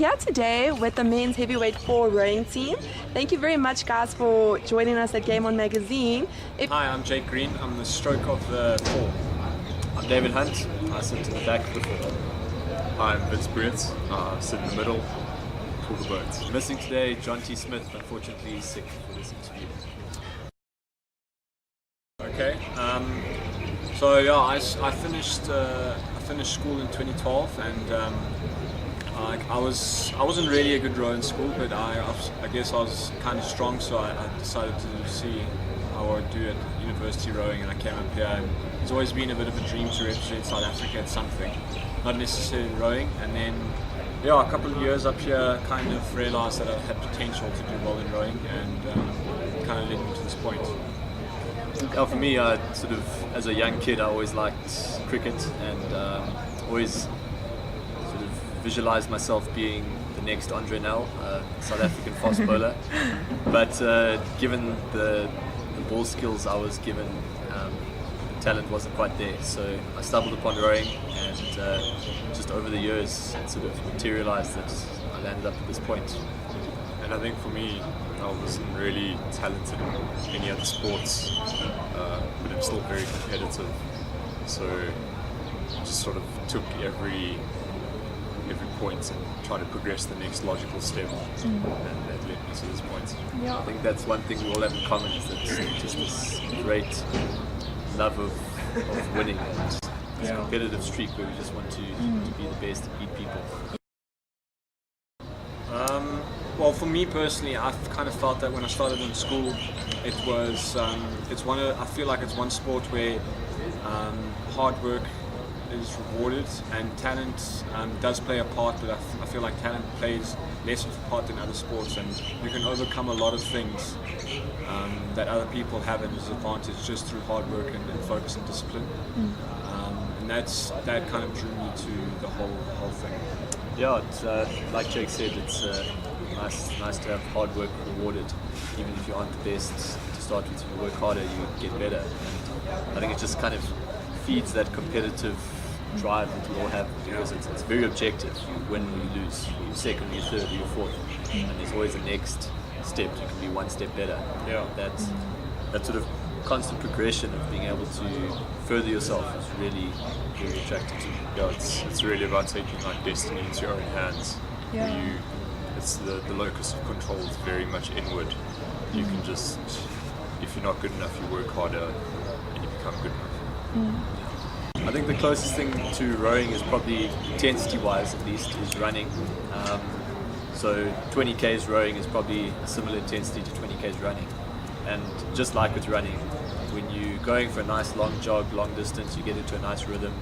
Here today with the men's heavyweight 4 rowing team. Thank you very much, guys, for joining us at Game On Magazine. Hi, I'm Jake Green. I'm the stroke of the 4. I'm David Hunt. I sit in the back of the 4. Hi, I'm Vince Breet. I sit in the middle, pull the boat. Missing today, John T. Smith, unfortunately is sick for this interview. Okay. So yeah, I finished school in 2012, and I wasn't really a good rower in school, but I guess I was kind of strong, so I decided to see how I would do at university rowing, and I came up here. And it's always been a bit of a dream to represent South Africa at something, not necessarily rowing. And then a couple of years up here, kind of realised that I had potential to do well in rowing, and kind of led me to this point. For me, sort of as a young kid, I always liked cricket and always sort of visualised myself being the next Andre Nel, South African fast bowler. But given the ball skills I was given, the talent wasn't quite there. So I stumbled upon rowing, and just over the years, it sort of materialised that I landed up at this point. And I think for me, I wasn't really talented in any other sports, but I'm still very competitive. So just sort of took every point and tried to progress the next logical step, and that led me to this point. Yeah. I think that's one thing we all have in common, is that just this great love of winning and this competitive streak where we just want to be the best and beat people. Well, for me personally, I've kind of felt that when I started in school, it was I feel like it's one sport where hard work is rewarded and talent does play a part, but I feel like talent plays less of a part than other sports, and you can overcome a lot of things that other people have as an advantage just through hard work and focus and discipline. And that kind of drew me to the whole thing. Yeah, it's, like Jake said, it's nice to have hard work rewarded. Even if you aren't the best to start with, if you work harder, you get better. And I think it just kind of feeds that competitive drive that we all have, because it's very objective. You win or you lose, you're second, you're third, you're fourth, and there's always a next step. You can be one step better. Yeah. That sort of constant progression of being able to further yourself is really very attractive to me. Yeah, it's really about taking like destiny into your own hands. Yeah. It's the locus of control is very much inward. You can just, if you're not good enough, you work harder and you become good enough. I think the closest thing to rowing is probably intensity-wise, at least, is running. So 20 k's rowing is probably a similar intensity to 20 k's running. And just like with running, when you're going for a nice long jog, long distance, you get into a nice rhythm,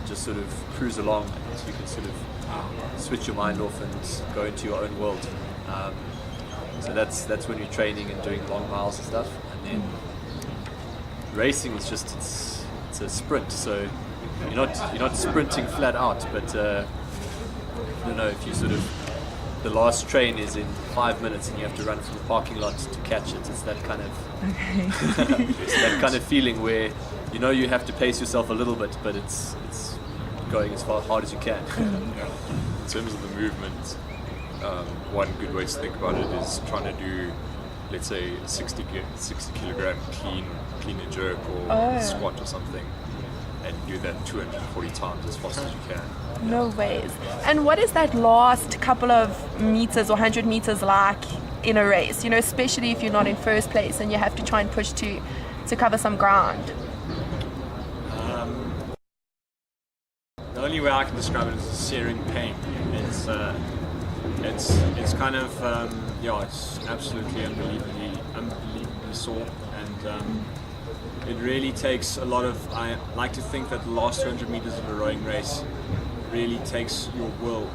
just sort of cruise along, and you can sort of switch your mind off and go into your own world. So that's when you're training and doing long miles and stuff. And then racing is just it's a sprint. So you're not sprinting flat out, but if you sort of, the last train is in 5 minutes and you have to run from the parking lot to catch it. It's that kind of it's that kind of feeling where you have to pace yourself a little bit, but it's going as hard as you can. In terms of the movement, one good way to think about it is trying to do, let's say, 60 kilogram clean and jerk or squat or something, and do that 240 times as fast as you can. No ways. And what is that last couple of meters or 100 meters like in a race? Especially if you're not in first place and you have to try and push to cover some ground. The only way I can describe it is a searing pain. It's kind of it's absolutely unbelievably sore, and it really takes a lot of. I like to think that the last 200 meters of a rowing race really takes your will,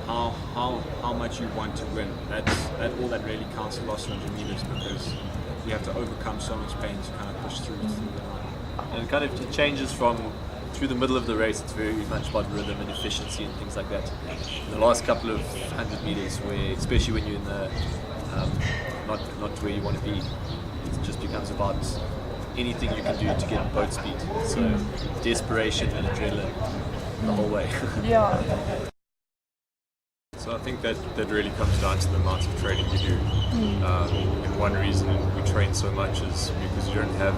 how much you want to win. That's all that really counts the last 200 meters, because you have to overcome so much pain to kind of push through the line. And it changes from through the middle of the race. It's very much about rhythm and efficiency and things like that. In the last couple of 100 meters, where especially when you're in the not where you want to be, it just becomes about anything you can do to get boat speed. So desperation and adrenaline the whole way. Yeah. So I think that really comes down to the amount of training you do. And one reason we train so much is because you don't have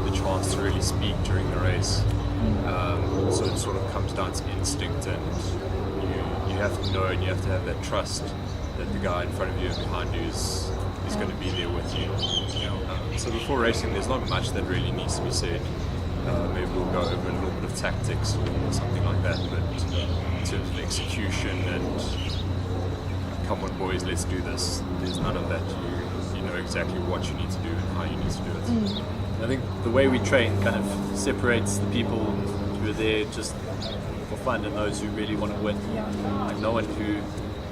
the chance to really speak during the race. So it sort of comes down to instinct, and you have to know and you have to have that trust that the guy in front of you and behind you is going to be there with you. So before racing, there's not much that really needs to be said. Maybe we'll go over a little bit of tactics or something like that, but in terms of execution and come on boys, let's do this, there's none of that. You know exactly what you need to do and how you need to do it. I think the way we train kind of separates the people who are there just for fun and those who really want to win. Like no one who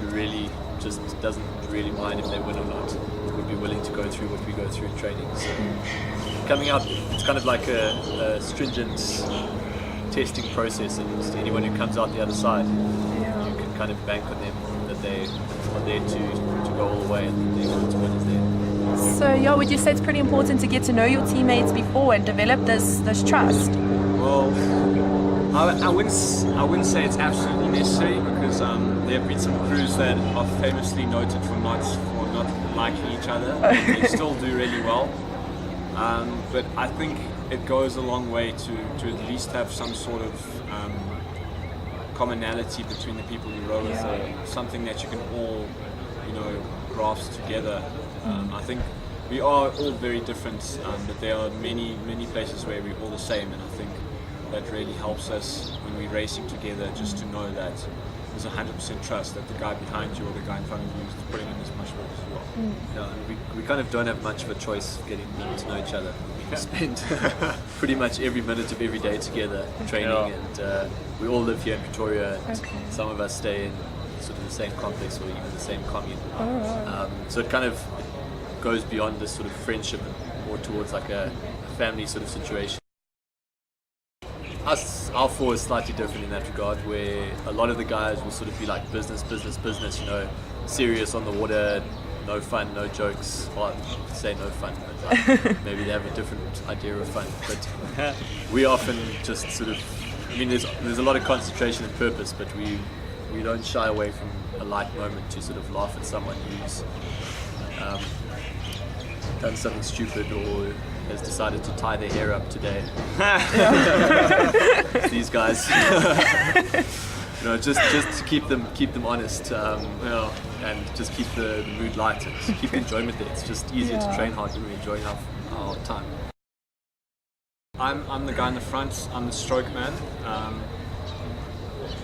really just doesn't really mind if they win or not would be willing to go through what we go through in training. So coming out, it's kind of like a stringent testing process, and anyone who comes out the other side, you can kind of bank on them that they are there to go all the way and they're going to win is there. So would you say it's pretty important to get to know your teammates before and develop this trust? Well, I wouldn't say it's absolutely necessary, because there have been some crews that are famously noted for not liking each other. They still do really well, but I think it goes a long way to at least have some sort of commonality between the people you row with, something that you can all, grasp together. I think we are all very different, but there are many places where we're all the same, and I think that really helps us when we're racing together, just to know that there's 100% trust that the guy behind you or the guy in front of you is putting in as much work as well. Yeah, we kind of don't have much of a choice of getting to know each other. We spend pretty much every minute of every day together training, and we all live here in Pretoria, and some of us stay in sort of the same complex or even the same commune. So it kind of goes beyond this sort of friendship and more towards like a family sort of situation. Our four is slightly different in that regard, where a lot of the guys will sort of be like business, serious on the water, no fun, no jokes. Well, I say no fun, but like, maybe they have a different idea of fun. But we often just sort of, there's a lot of concentration and purpose, but we don't shy away from a light moment to sort of laugh at someone who's done something stupid or has decided to tie their hair up today. These guys, just to keep them honest, and just keep the mood light and keep the enjoyment there. It's just easier to train hard when we're enjoying our time. I'm the guy in the front. I'm the stroke man.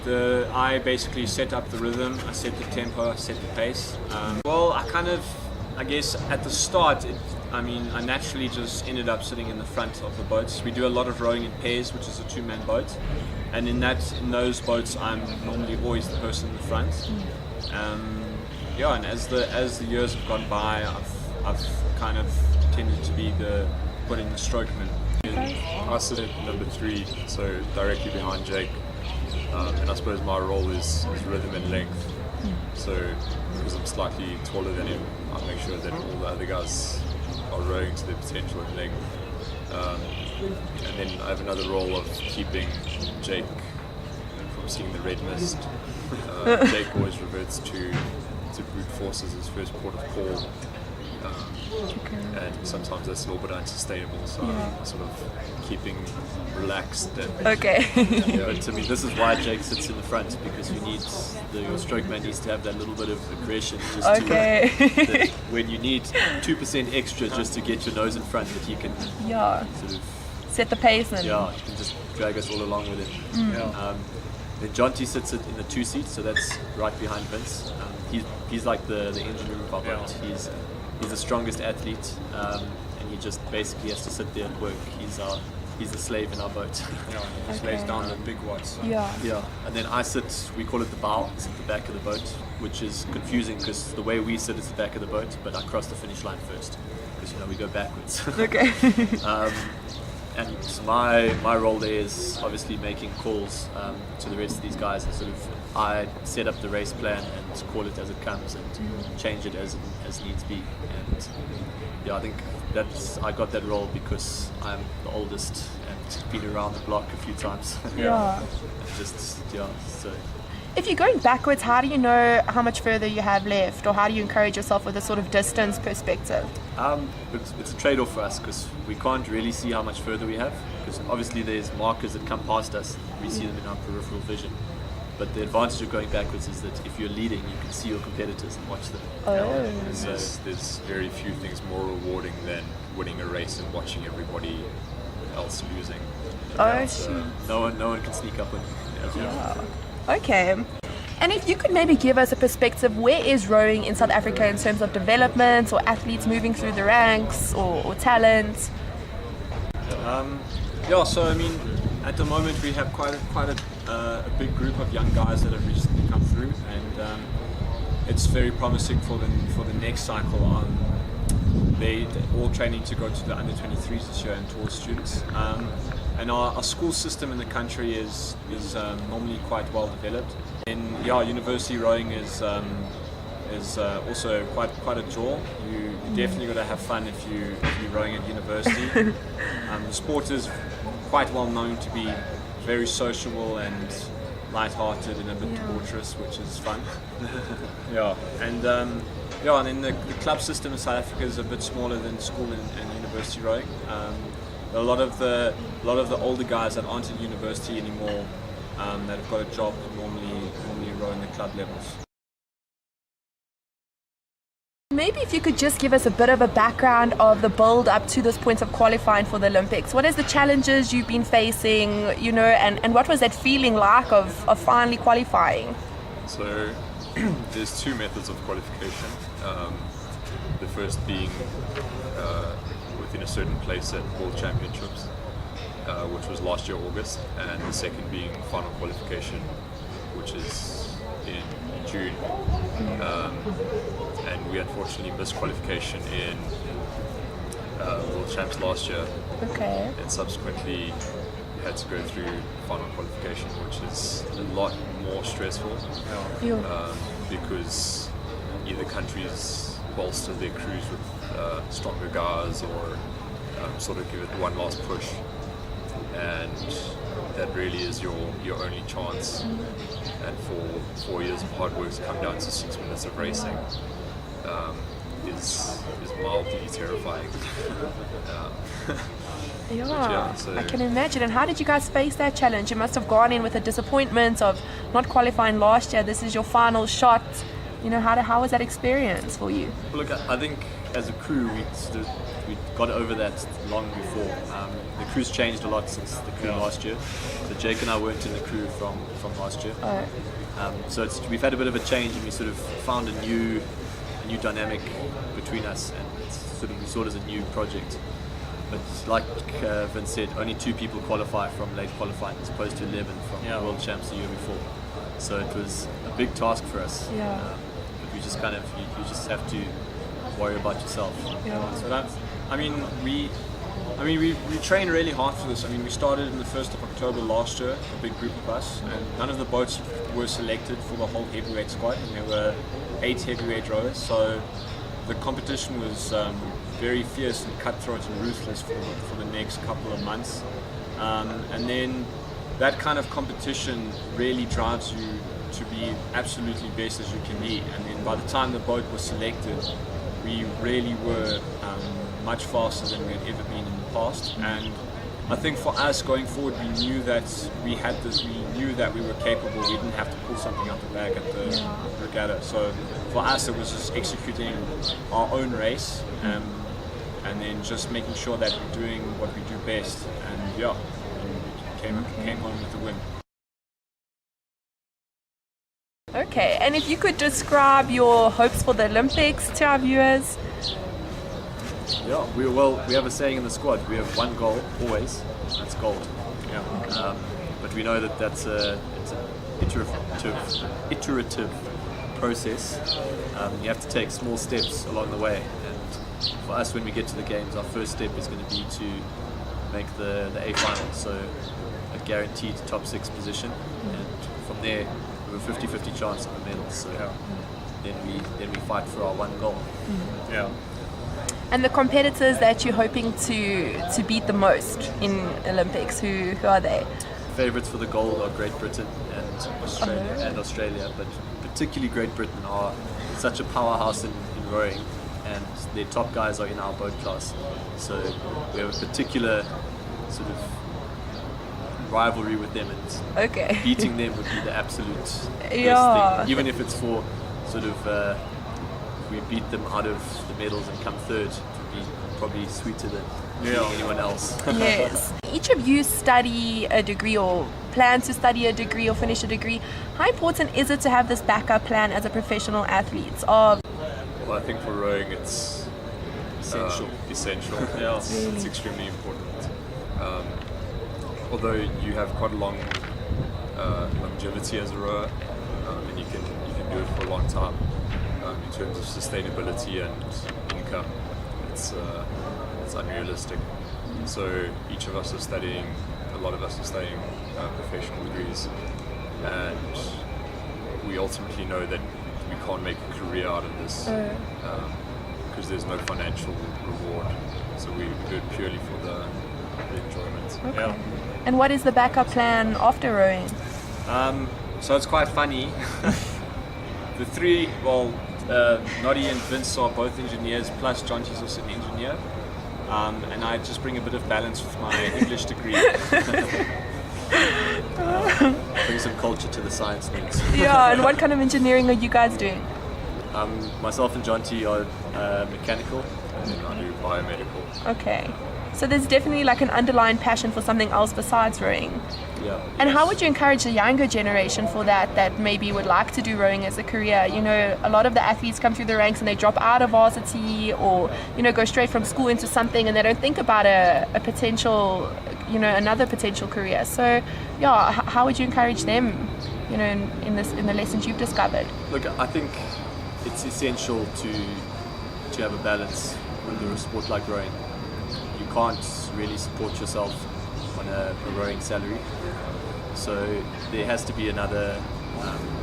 I basically set up the rhythm. I set the tempo. I set the pace. I guess at the start, I naturally just ended up sitting in the front of the boats. We do a lot of rowing in pairs, which is a two-man boat, and in those boats, I'm normally always the person in the front. And as the years have gone by, I've kind of tended to be the strokeman. I sit at number 3, so directly behind Jake, and I suppose my role is rhythm and length. So because I'm slightly taller than him, I make sure that all the other guys are rowing to their potential and length. And then I have another role of keeping Jake from seeing the red mist. Jake always reverts to brute force as his first port of call. And sometimes that's a little bit unsustainable, so I'm sort of keeping relaxed. And, but this is why Jake sits in the front, because your stroke man needs to have that little bit of aggression, just that when you need 2% extra just to get your nose in front, that you can sort of set the pace and you can just drag us all along with it. Then Jonty sits in the 2 seat, so that's right behind Vince. He's like the engine room of our boat. He's the strongest athlete, and he just basically has to sit there and work. He's the slave in our boat. He slays down the big ones. And then I sit, we call it the bow, it's at the back of the boat, which is confusing because the way we sit is the back of the boat, but I cross the finish line first, because we go backwards. And so my role there is obviously making calls to the rest of these guys, and sort of I set up the race plan and call it as it comes and change it as needs be. And I think I got that role because I'm the oldest and been around the block a few times. So If you're going backwards, how do you know how much further you have left, or how do you encourage yourself with a sort of distance perspective? It's a trade-off for us because we can't really see how much further we have, because obviously there's markers that come past us. We see them in our peripheral vision. But the advantage of going backwards is that if you're leading, you can see your competitors and watch them. And there's very few things more rewarding than winning a race and watching everybody else losing. No one can sneak up on you. Okay. And if you could maybe give us a perspective, where is rowing in South Africa in terms of development or athletes moving through the ranks or talent? So I mean, at the moment we have quite a big group of young guys that have recently come through, and it's very promising for the next cycle. They're all training to go to the under 23s this year and towards students. And our school system in the country is normally quite well developed. And university rowing is also quite a draw. You definitely got to have fun if you're rowing at university. The sport is quite well known to be very sociable and light-hearted and a bit debaucherous, which is fun. And then the club system in South Africa is a bit smaller than school and university rowing. A lot of the older guys that aren't at university anymore, that have got a job, normally row in the club levels. Maybe if you could just give us a bit of a background of the build up to this point of qualifying for the Olympics. What is the challenges you've been facing, and what was that feeling like of finally qualifying? So there's two methods of qualification. The first being within a certain place at World Championships, which was last year August, and the second being final qualification, which is in June. And we unfortunately missed qualification in World Champs last year. Okay. And subsequently had to go through final qualification, which is a lot more stressful because either countries bolster their crews with stronger guys or sort of give it one last push, and that really is your only chance. And for 4 years of hard work to come down to 6 minutes of racing is mildly terrifying. So I can imagine. And how did you guys face that challenge? You must have gone in with a disappointment of not qualifying last year. This is your final shot. How was that experience for you? Look, I think as a crew we got over that long before. The crew's changed a lot since the crew last year. So Jake and I weren't in the crew from last year. So we've had a bit of a change, and we sort of found a new dynamic between us, and we saw it as a new project. But like Vince said, only 2 people qualify from late qualifying as opposed to 11 from the World Champs the year before. So it was a big task for us. But we just you just have to worry about yourself. So we trained really hard for this. We started in the 1st of October last year, a big group of us, and none of the boats were selected for the whole heavyweight squad, and there were 8 heavyweight rowers. So the competition was very fierce and cutthroat and ruthless for the next couple of months. And then that kind of competition really drives you to be absolutely best as you can be. And then by the time the boat was selected, we really were much faster than we had ever been in the past. And I think for us going forward, we knew that we had this, we knew that we were capable. We didn't have to pull something out the bag at the regatta. So for us, it was just executing our own race, and then just making sure that we're doing what we do best. And we came home with the win. Okay, and if you could describe your hopes for the Olympics to our viewers. We have a saying in the squad: we have one goal always, that's gold. But we know that it's an iterative process. You have to take small steps along the way. And for us, when we get to the games, our first step is going to be to make the A final, so a guaranteed top 6 position. And from there, we have a 50-50 chance of the medals. So then we fight for our one goal. And the competitors that you're hoping to beat the most in Olympics, who are they? Favourites for the gold are Great Britain and Australia, but particularly Great Britain are such a powerhouse in rowing, and their top guys are in our boat class. So we have a particular sort of rivalry with them, and Okay. beating them would be the absolute best Yeah. thing. Even if it's for sort of we beat them out of the medals and come third, it would be probably sweeter than beating anyone else. Yes. Each of you study a degree or plan to study a degree or finish a degree. How important is it to have this backup plan as a professional athlete? Well, I think for rowing it's Essential. essential. Yeah, it's extremely important. Although you have quite a long longevity as a rower, and you can do it for a long time. In terms of sustainability and income, it's unrealistic. So each of us are studying. A lot of us are studying professional degrees, and we ultimately know that we can't make a career out of this because there's no financial reward. So we do it purely for the enjoyment. Okay. And what is the backup plan after rowing? So it's quite funny. The three, Noddy and Vince are both engineers, plus Jonty's also an engineer. And I just bring a bit of balance with my English degree. Bring some culture to the science needs. Yeah, and what kind of engineering are you guys doing? Myself and Jonty are mechanical, And then I do biomedical. Okay. So there's definitely like an underlying passion for something else besides rowing. Yeah. And how would you encourage the younger generation for that maybe would like to do rowing as a career? You know, a lot of the athletes come through the ranks and they drop out of varsity or, you know, go straight from school into something and they don't think about a potential, you know, another potential career. So, yeah, how would you encourage them, you know, in the lessons you've discovered? Look, I think it's essential to have a balance with a sport like rowing. You can't really support yourself on a rowing salary, so there has to be another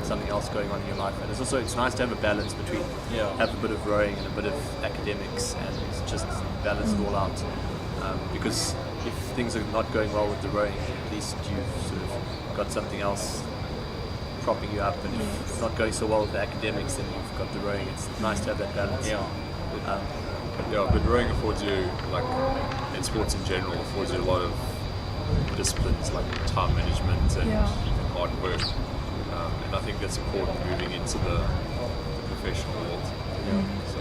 something else going on in your life. And it's nice to have a balance between have a bit of rowing and a bit of academics, and just balance it all out. Because if things are not going well with the rowing, at least you've sort of got something else propping you up, and if it's not going so well with the academics, then you've got the rowing. It's nice to have that balance. But rowing affords you, like in sports in general, affords you a lot of disciplines like time management and even hard work. And I think that's important moving into the professional world. So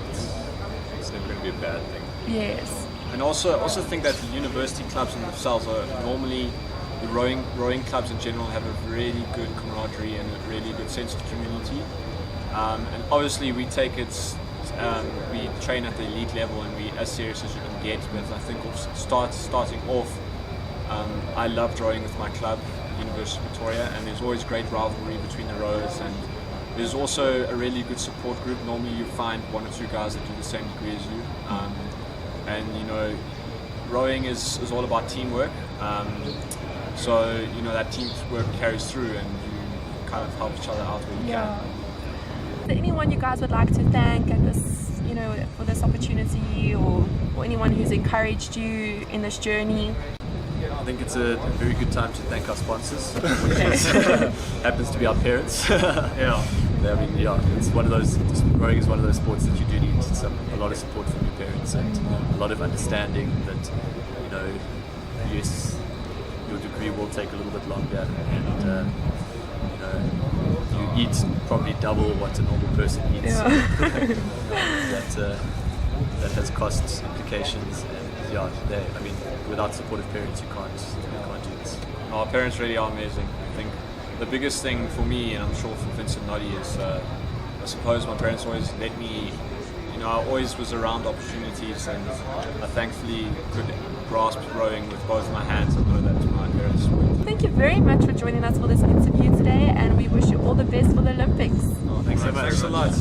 it's never going to be a bad thing. Yes. And also think that the university clubs in themselves are normally, the rowing clubs in general have a really good camaraderie and a really good sense of community. And obviously we take it, we train at the elite level and we as serious as you can get. But I think starting off, I love rowing with my club, University of Victoria, and there's always great rivalry between the rowers, and there's also a really good support group. Normally you find one or two guys that do the same degree as you, and you know, rowing is all about teamwork. So you know that teamwork carries through, and you kind of help each other out where you can. Is there anyone you guys would like to thank at this, you know, for this opportunity, or anyone who's encouraged you in this journey? I think it's a very good time to thank our sponsors, which happens to be our parents. It's one of those. Rowing is one of those sports that you do need a lot of support from your parents and a lot of understanding that, you know, yes, your degree will take a little bit longer, and you know, you eat probably double what a normal person eats. That has cost implications, and I mean, without supportive parents, you can't do this. Our parents really are amazing. I think the biggest thing for me, and I'm sure for Vince and Noddy, is I suppose my parents always let me, you know, I always was around opportunities, and I thankfully could grasp rowing with both my hands. I know that to my parents. Thank you very much for joining us for this interview today, and we wish you all the best for the Olympics. Thanks so much. Thanks a lot.